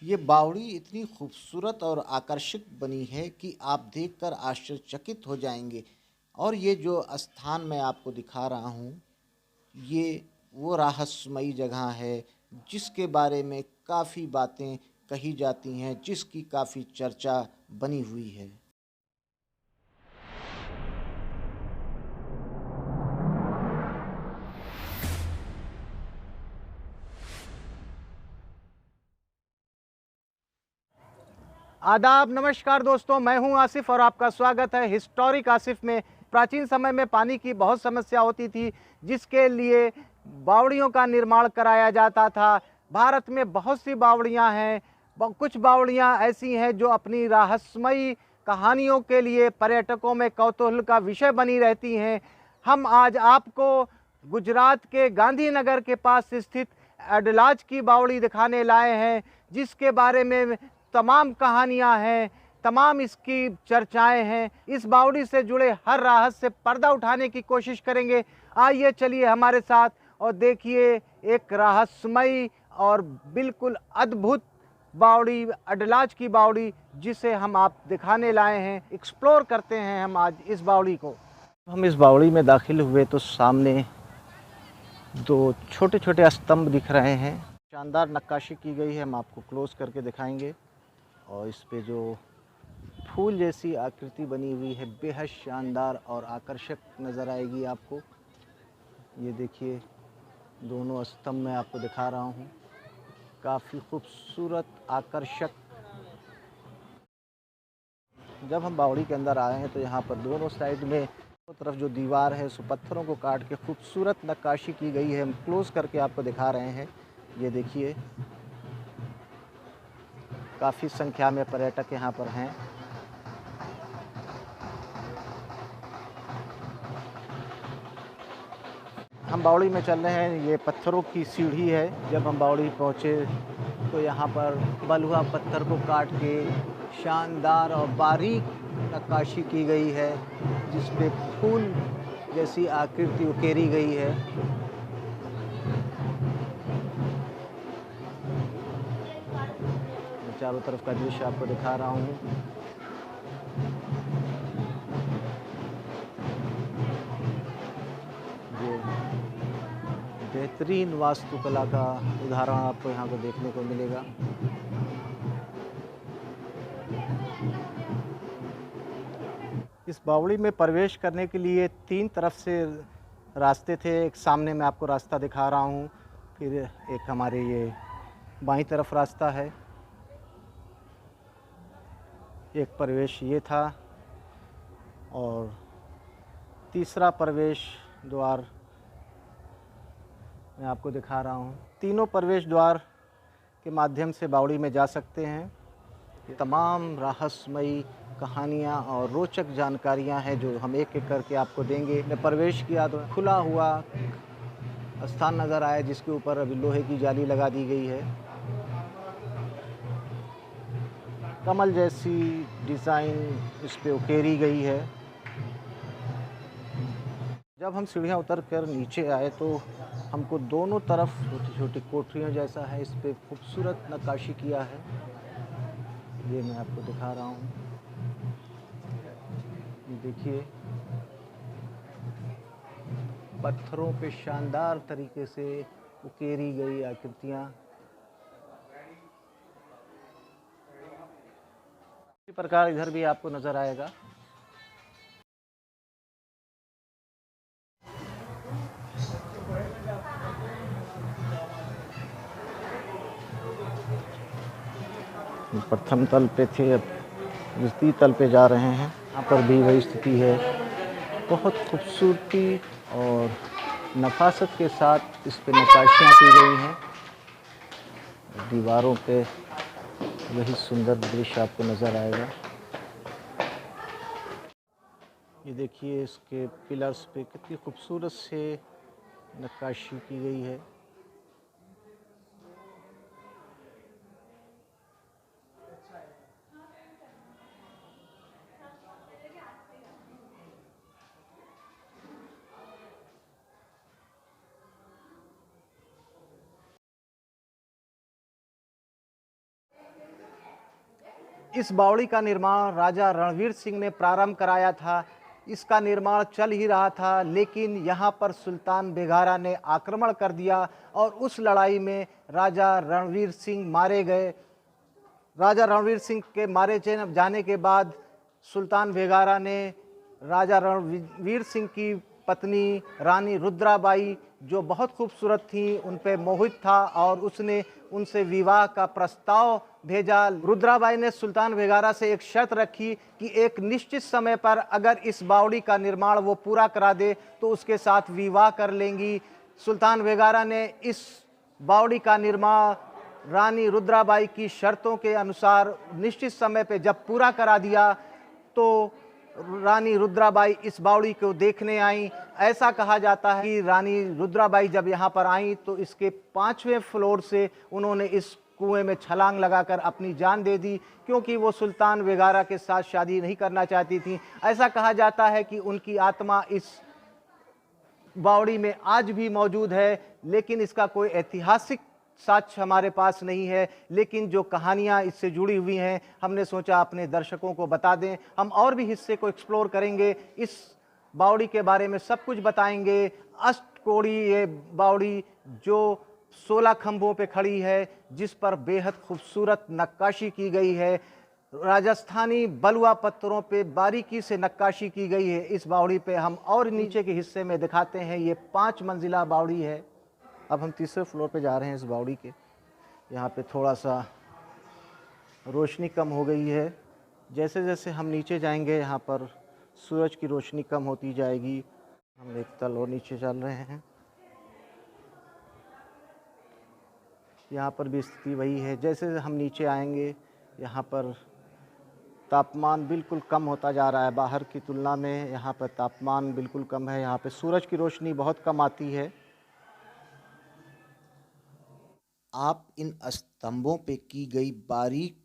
ये बावड़ी इतनी खूबसूरत और आकर्षक बनी है कि आप देखकर आश्चर्यचकित हो जाएंगे। और ये जो स्थान मैं आपको दिखा रहा हूँ, ये वो रहस्यमयी जगह है जिसके बारे में काफ़ी बातें कही जाती हैं, जिसकी काफ़ी चर्चा बनी हुई है। आदाब, नमस्कार दोस्तों, मैं हूं आसिफ और आपका स्वागत है हिस्टोरिक आसिफ में। प्राचीन समय में पानी की बहुत समस्या होती थी, जिसके लिए बावड़ियों का निर्माण कराया जाता था। भारत में बहुत सी बावड़ियां हैं। कुछ बावड़ियां ऐसी हैं जो अपनी रहस्यमयी कहानियों के लिए पर्यटकों में कौतूहल का विषय बनी रहती हैं। हम आज आपको गुजरात के गांधीनगर के पास स्थित अडलाज की बावड़ी दिखाने लाए हैं, जिसके बारे में तमाम कहानियां हैं, तमाम इसकी चर्चाएं हैं। इस बावड़ी से जुड़े हर राहत से पर्दा उठाने की कोशिश करेंगे। आइए चलिए हमारे साथ और देखिए एक रहस्यमयी और बिल्कुल अद्भुत बावड़ी, अडलाज की बावड़ी, जिसे हम आप दिखाने लाए हैं। एक्सप्लोर करते हैं हम आज इस बावड़ी को। हम इस बावड़ी में दाखिल हुए तो सामने दो छोटे छोटे स्तंभ दिख रहे हैं। शानदार नक्काशी की गई है, हम आपको क्लोज करके दिखाएंगे। और इस पे जो फूल जैसी आकृति बनी हुई है, बेहद शानदार और आकर्षक नज़र आएगी आपको। ये देखिए, दोनों स्तंभ मैं आपको दिखा रहा हूँ, काफ़ी खूबसूरत, आकर्षक। जब हम बावड़ी के अंदर आए हैं तो यहाँ पर दोनों साइड में तरफ जो दीवार है, सो पत्थरों को काट के खूबसूरत नक्काशी की गई है। हम क्लोज करके आपको दिखा रहे हैं। ये देखिए, काफ़ी संख्या में पर्यटक यहाँ पर हैं। हम बावड़ी में चल रहे हैं। ये पत्थरों की सीढ़ी है। जब हम बावड़ी पहुँचे तो यहाँ पर बलुआ पत्थर को काट के शानदार और बारीक नक्काशी की गई है, जिस पे फूल जैसी आकृति उकेरी गई है। मैं चारों तरफ का दृश्य आपको दिखा रहा हूँ। ये बेहतरीन वास्तुकला का उदाहरण आपको यहाँ पर देखने को मिलेगा। इस बावड़ी में प्रवेश करने के लिए 3 तरफ से रास्ते थे। एक सामने मैं आपको रास्ता दिखा रहा हूँ, फिर एक हमारे ये बाईं तरफ रास्ता है। एक प्रवेश ये था और तीसरा प्रवेश द्वार मैं आपको दिखा रहा हूँ। तीनों प्रवेश द्वार के माध्यम से बावड़ी में जा सकते हैं। तमाम रहस्यमयी कहानियाँ और रोचक जानकारियाँ हैं जो हम एक एक करके आपको देंगे। मैं प्रवेश किया तो खुला हुआ स्थान नज़र आया, जिसके ऊपर अभी लोहे की जाली लगा दी गई है। कमल जैसी डिज़ाइन इस पे उकेरी गई है। जब हम सीढ़ियाँ उतर कर नीचे आए तो हमको दोनों तरफ छोटी छोटी कोठरियाँ जैसा है, इस पे खूबसूरत नक्काशी किया है। ये मैं आपको दिखा रहा हूँ। ये देखिए, पत्थरों पे शानदार तरीके से उकेरी गई आकृतियाँ। इसी प्रकार इधर भी आपको नज़र आएगा। प्रथम तल पे थे, अब द्वितीय तल पे जा रहे हैं। यहाँ पर भी वही स्थिति है। बहुत खूबसूरती और नफासत के साथ इस पे नक्काशियाँ की गई हैं। दीवारों पे वही सुंदर दृश्य आपको नज़र आएगा। ये देखिए, इसके पिलर्स पे कितनी खूबसूरत से नक्काशी की गई है। इस बावड़ी का निर्माण राजा रणवीर सिंह ने प्रारंभ कराया था। इसका निर्माण चल ही रहा था, लेकिन यहाँ पर सुल्तान बेगारा ने आक्रमण कर दिया और उस लड़ाई में राजा रणवीर सिंह मारे गए। राजा रणवीर सिंह के मारे जाने के बाद सुल्तान बेगारा ने राजा रणवीर सिंह की पत्नी रानी रुद्राबाई, जो बहुत खूबसूरत थी, उन पे मोहित था और उसने उनसे विवाह का प्रस्ताव भेजा। रुद्राबाई ने सुल्तान बेगारा से एक शर्त रखी कि एक निश्चित समय पर अगर इस बावड़ी का निर्माण वो पूरा करा दे तो उसके साथ विवाह कर लेंगी। सुल्तान बेगारा ने इस बावड़ी का निर्माण रानी रुद्राबाई की शर्तों के अनुसार निश्चित समय पे जब पूरा करा दिया तो रानी रुद्राबाई इस बावड़ी को देखने आई। ऐसा कहा जाता है कि रानी रुद्राबाई जब यहाँ पर आई तो इसके 5वें फ्लोर से उन्होंने इस कुएं में छलांग लगाकर अपनी जान दे दी, क्योंकि वो सुल्तान बेगारा के साथ शादी नहीं करना चाहती थी। ऐसा कहा जाता है कि उनकी आत्मा इस बावड़ी में आज भी मौजूद है, लेकिन इसका कोई ऐतिहासिक साक्ष्य हमारे पास नहीं है। लेकिन जो कहानियाँ इससे जुड़ी हुई हैं, हमने सोचा अपने दर्शकों को बता दें। हम और भी हिस्से को एक्सप्लोर करेंगे, इस बावड़ी के बारे में सब कुछ बताएंगे। अष्टकोणी ये बावड़ी जो 16 खंभों पे खड़ी है, जिस पर बेहद खूबसूरत नक्काशी की गई है। राजस्थानी बलुआ पत्थरों पे बारीकी से नक्काशी की गई है इस बावड़ी पे। हम और नीचे के हिस्से में दिखाते हैं। ये 5 मंजिला बावड़ी है। अब हम तीसरे फ्लोर पे जा रहे हैं इस बावड़ी के। यहाँ पे थोड़ा सा रोशनी कम हो गई है। जैसे जैसे हम नीचे जाएंगे, यहाँ पर सूरज की रोशनी कम होती जाएगी। हम एक तल और नीचे चल रहे हैं। यहाँ पर भी स्थिति वही है। जैसे हम नीचे आएंगे, यहाँ पर तापमान बिल्कुल कम होता जा रहा है। बाहर की तुलना में यहाँ पर तापमान बिल्कुल कम है। यहाँ पे सूरज की रोशनी बहुत कम आती है। आप इन स्तंभों पे की गई बारीक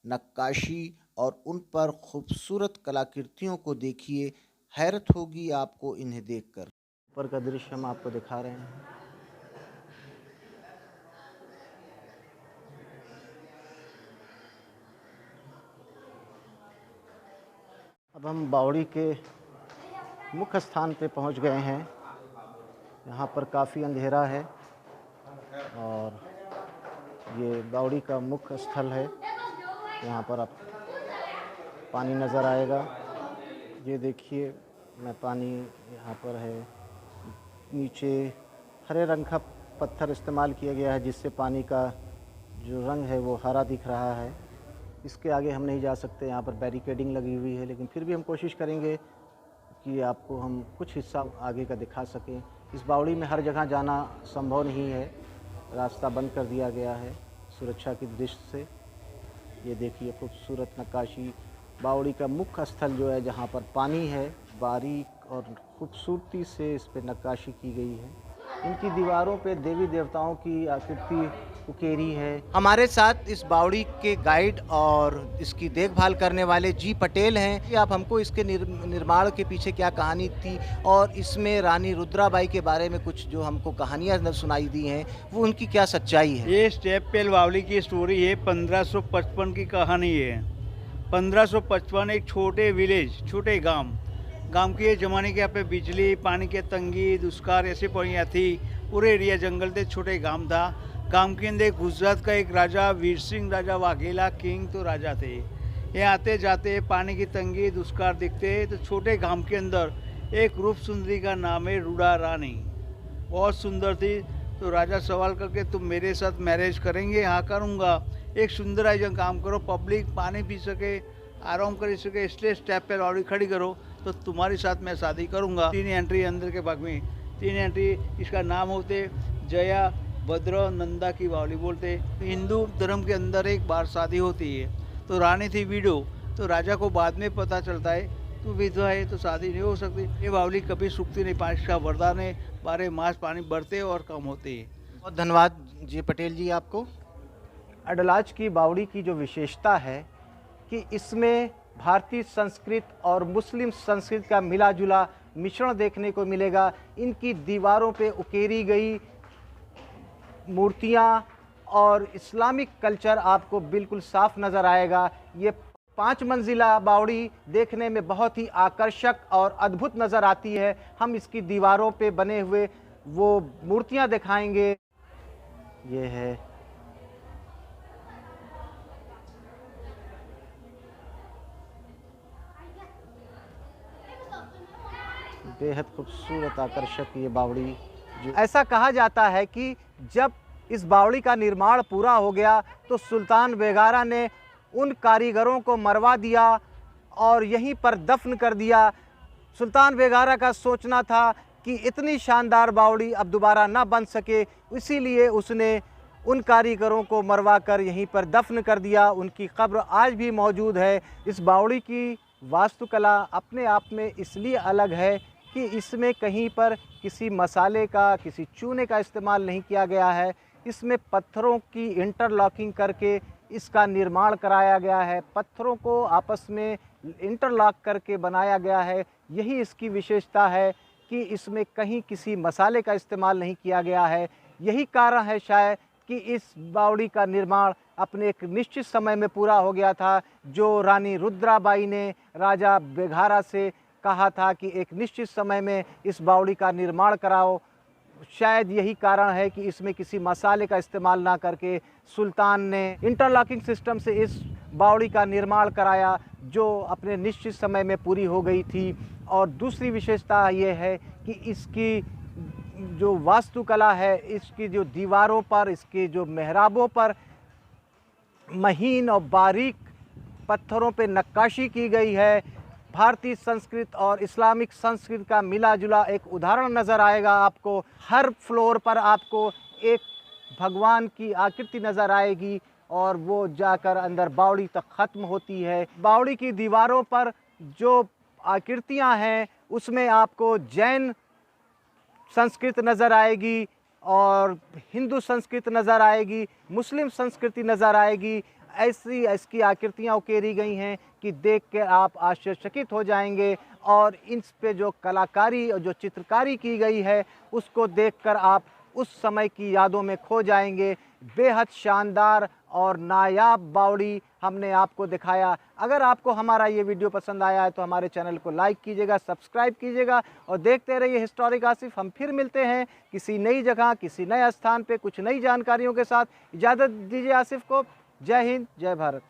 नक्काशी और उन पर खूबसूरत कलाकृतियों को देखिए। हैरत होगी आपको इन्हें देखकर। ऊपर का दृश्य हम आपको दिखा रहे हैं। अब हम बावड़ी के मुख्य स्थान पे पहुंच गए हैं। यहाँ पर काफ़ी अंधेरा है और ये बावड़ी का मुख्य स्थल है। यहाँ पर आप पानी नज़र आएगा। ये देखिए, मैं पानी यहाँ पर है। नीचे हरे रंग का पत्थर इस्तेमाल किया गया है, जिससे पानी का जो रंग है वो हरा दिख रहा है। इसके आगे हम नहीं जा सकते, यहाँ पर बैरिकेडिंग लगी हुई है, लेकिन फिर भी हम कोशिश करेंगे कि आपको हम कुछ हिस्सा आगे का दिखा सकें। इस बावड़ी में हर जगह जाना संभव नहीं है, रास्ता बंद कर दिया गया है सुरक्षा की दृष्टि से। ये देखिए खूबसूरत नक्काशी। बावड़ी का मुख्य स्थल जो है, जहाँ पर पानी है, बारीक और खूबसूरती से इस पर नक्काशी की गई है। इनकी दीवारों पे देवी देवताओं की आकृति उकेरी है। हमारे साथ इस बावड़ी के गाइड और इसकी देखभाल करने वाले जी पटेल हैं। कि आप हमको इसके निर्माण के पीछे क्या कहानी थी और इसमें रानी रुद्राबाई के बारे में कुछ जो हमको कहानियां सुनाई दी हैं, वो उनकी क्या सच्चाई है? ये स्टेप पेल बावली की स्टोरी है। 1555 की कहानी है। 1555 एक छोटे विलेज, छोटे गांव के ज़माने के यहाँ पे बिजली, पानी की तंगी, दुष्काल ऐसे पड़ियाँ थी। पूरे एरिया जंगल थे, छोटे गांव था। गांव के अंदर गुजरात का एक राजा वीर सिंह राजा वाघेला किंग तो राजा थे। ये आते जाते पानी की तंगी, दुष्काल दिखते तो छोटे गांव के अंदर एक रूप सुंदरी का नाम है रूड़ा रानी। बहुत सुंदर थी। तो राजा सवाल करके तुम मेरे साथ मैरिज करेंगे? हाँ करूँगा। एक सुंदर आयोजन काम करो, पब्लिक पानी पी सके, आराम कर सके, इसलिए स्टेप पे लॉरी खड़ी करो तो तुम्हारे साथ मैं शादी करूँगा। 3 एंट्री अंदर के भाग में, 3 एंट्री। इसका नाम होते जया, भद्र, नंदा की बावली बोलते। हिंदू धर्म के अंदर एक बार शादी होती है। तो रानी थी विडो, तो राजा को बाद में पता चलता है तो विधवा है तो शादी नहीं हो सकती। ये बावली कभी सूखती नहीं, पानी का वरदान है। 12 मास पानी बढ़ते और कम होते हैं। बहुत धन्यवाद जी पटेल जी आपको। अडलाज की बावड़ी की जो विशेषता है कि इसमें भारतीय संस्कृत और मुस्लिम संस्कृत का मिला जुला मिश्रण देखने को मिलेगा। इनकी दीवारों पे उकेरी गई मूर्तियाँ और इस्लामिक कल्चर आपको बिल्कुल साफ नज़र आएगा। ये 5 मंजिला बावड़ी देखने में बहुत ही आकर्षक और अद्भुत नज़र आती है। हम इसकी दीवारों पे बने हुए वो मूर्तियां दिखाएंगे। ये है बेहद खूबसूरत आकर्षक ये बावड़ी। जो ऐसा कहा जाता है कि जब इस बावड़ी का निर्माण पूरा हो गया तो सुल्तान बेगारा ने उन कारीगरों को मरवा दिया और यहीं पर दफन कर दिया। सुल्तान बेगारा का सोचना था कि इतनी शानदार बावड़ी अब दोबारा ना बन सके, इसीलिए उसने उन कारीगरों को मरवा कर यहीं पर दफन कर दिया। उनकी कब्र आज भी मौजूद है। इस बावड़ी की वास्तुकला अपने आप में इसलिए अलग है कि इसमें कहीं पर किसी मसाले का, किसी चूने का इस्तेमाल नहीं किया गया है। इसमें पत्थरों की इंटरलॉकिंग करके इसका निर्माण कराया गया है। पत्थरों को आपस में इंटरलॉक करके बनाया गया है। यही इसकी विशेषता है कि इसमें कहीं किसी मसाले का इस्तेमाल नहीं किया गया है। यही कारण है शायद कि इस बावड़ी का निर्माण अपने एक निश्चित समय में पूरा हो गया था। जो रानी रुद्राबाई ने राजा बेगारा से कहा था कि एक निश्चित समय में इस बावड़ी का निर्माण कराओ, शायद यही कारण है कि इसमें किसी मसाले का इस्तेमाल ना करके सुल्तान ने इंटरलॉकिंग सिस्टम से इस बावड़ी का निर्माण कराया, जो अपने निश्चित समय में पूरी हो गई थी। और दूसरी विशेषता ये है कि इसकी जो वास्तुकला है, इसकी जो दीवारों पर, इसकी जो मेहराबों पर महीन और बारीक पत्थरों पे नक्काशी की गई है। भारतीय संस्कृत और इस्लामिक संस्कृत का मिला जुला एक उदाहरण नज़र आएगा आपको। हर फ्लोर पर आपको एक भगवान की आकृति नज़र आएगी और वो जाकर अंदर बावड़ी तक ख़त्म होती है। बावड़ी की दीवारों पर जो आकृतियां हैं उसमें आपको जैन संस्कृत नज़र आएगी और हिंदू संस्कृत नज़र आएगी, मुस्लिम संस्कृति नज़र आएगी। ऐसी इसकी आकृतियाँ उकेरी गई हैं कि देख के आप आश्चर्यचकित हो जाएंगे और इन पे जो कलाकारी और जो चित्रकारी की गई है उसको देखकर आप उस समय की यादों में खो जाएंगे। बेहद शानदार और नायाब बावड़ी हमने आपको दिखाया। अगर आपको हमारा ये वीडियो पसंद आया है तो हमारे चैनल को लाइक कीजिएगा, सब्सक्राइब कीजिएगा और देखते रहिए हिस्टोरिक आसिफ। हम फिर मिलते हैं किसी नई जगह, किसी नए स्थान पे कुछ नई जानकारियों के साथ। इजाज़त दीजिए आसिफ को। जय हिंद, जय भारत।